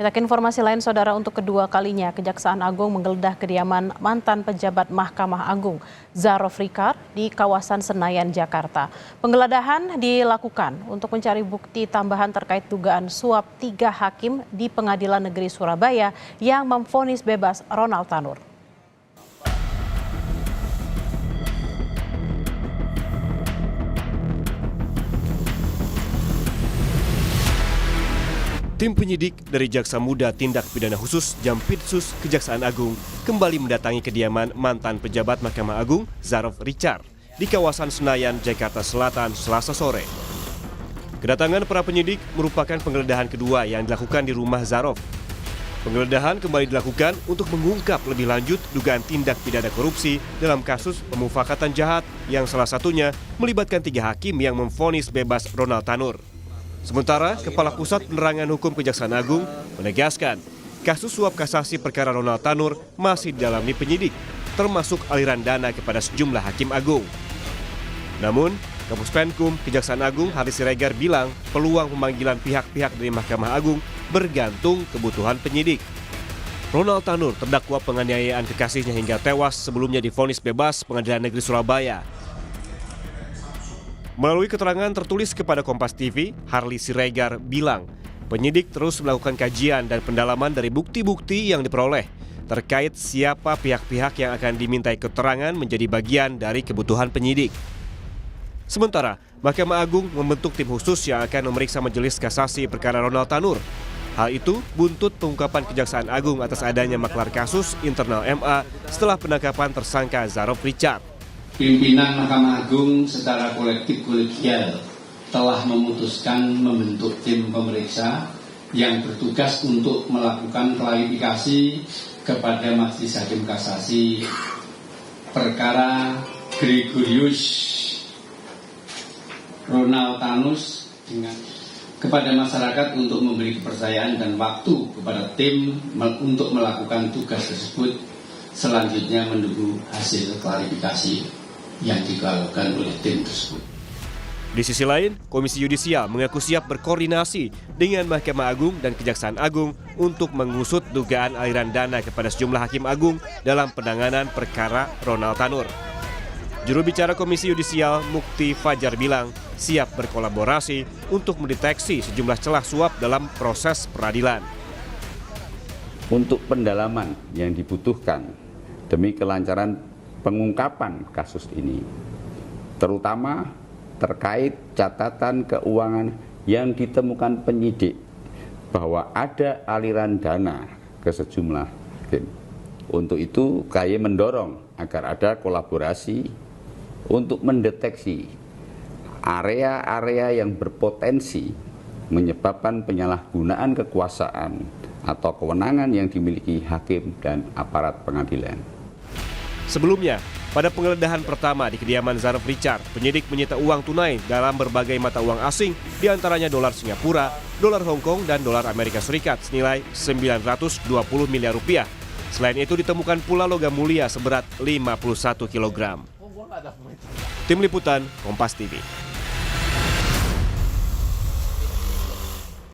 Kita ke informasi lain, Saudara, untuk kedua kalinya Kejaksaan Agung menggeledah kediaman mantan pejabat Mahkamah Agung, Zarof Rikar, di kawasan Senayan, Jakarta. Penggeledahan dilakukan untuk mencari bukti tambahan terkait dugaan suap 3 hakim di Pengadilan Negeri Surabaya yang memvonis bebas Ronald Tanur. Tim penyidik dari Jaksa Muda Tindak Pidana Khusus Jampitsus Kejaksaan Agung kembali mendatangi kediaman mantan pejabat Mahkamah Agung Zarof Rikar di kawasan Senayan, Jakarta Selatan, Selasa sore. Kedatangan para penyidik merupakan penggeledahan kedua yang dilakukan di rumah Zarof. Penggeledahan kembali dilakukan untuk mengungkap lebih lanjut dugaan tindak pidana korupsi dalam kasus pemufakatan jahat yang salah satunya melibatkan 3 hakim yang memvonis bebas Ronald Tanur. Sementara, Kepala Pusat Penerangan Hukum Kejaksaan Agung menegaskan kasus suap kasasi perkara Ronald Tanur masih didalami penyidik, termasuk aliran dana kepada sejumlah hakim agung. Namun, Kapus Penkum Kejaksaan Agung Harli Siregar bilang peluang pemanggilan pihak-pihak dari Mahkamah Agung bergantung kebutuhan penyidik. Ronald Tanur terdakwa penganiayaan kekasihnya hingga tewas sebelumnya divonis bebas Pengadilan Negeri Surabaya. Melalui keterangan tertulis kepada Kompas TV, Harli Siregar bilang penyidik terus melakukan kajian dan pendalaman dari bukti-bukti yang diperoleh terkait siapa pihak-pihak yang akan dimintai keterangan menjadi bagian dari kebutuhan penyidik. Sementara, Mahkamah Agung membentuk tim khusus yang akan memeriksa majelis kasasi perkara Ronald Tanur. Hal itu buntut pengungkapan Kejaksaan Agung atas adanya maklar kasus internal MA setelah penangkapan tersangka Zarof Rikar. Pimpinan Mahkamah Agung secara kolektif kolegial telah memutuskan membentuk tim pemeriksa yang bertugas untuk melakukan klarifikasi kepada Majelis Hakim Kasasi perkara Gregorius Ronald Tanus kepada masyarakat untuk memberi kepercayaan dan waktu kepada tim untuk melakukan tugas tersebut, selanjutnya menunggu hasil klarifikasi yang dilakukan oleh tim tersebut. Di sisi lain, Komisi Yudisial mengaku siap berkoordinasi dengan Mahkamah Agung dan Kejaksaan Agung untuk mengusut dugaan aliran dana kepada sejumlah hakim agung dalam penanganan perkara Ronald Tanur. Juru bicara Komisi Yudisial Mukti Fajar bilang siap berkolaborasi untuk mendeteksi sejumlah celah suap dalam proses peradilan. Untuk pendalaman yang dibutuhkan demi kelancaran pengungkapan kasus ini, terutama terkait catatan keuangan yang ditemukan penyidik bahwa ada aliran dana ke sejumlah hakim. Untuk itu, KY mendorong agar ada kolaborasi untuk mendeteksi area-area yang berpotensi menyebabkan penyalahgunaan kekuasaan atau kewenangan yang dimiliki hakim dan aparat pengadilan. Sebelumnya, pada penggeledahan pertama di kediaman Zarof Rikar, penyidik menyita uang tunai dalam berbagai mata uang asing, diantaranya dolar Singapura, dolar Hong Kong, dan dolar Amerika Serikat senilai 920 miliar rupiah. Selain itu ditemukan pula logam mulia seberat 51 kg. Tim Liputan, Kompas TV.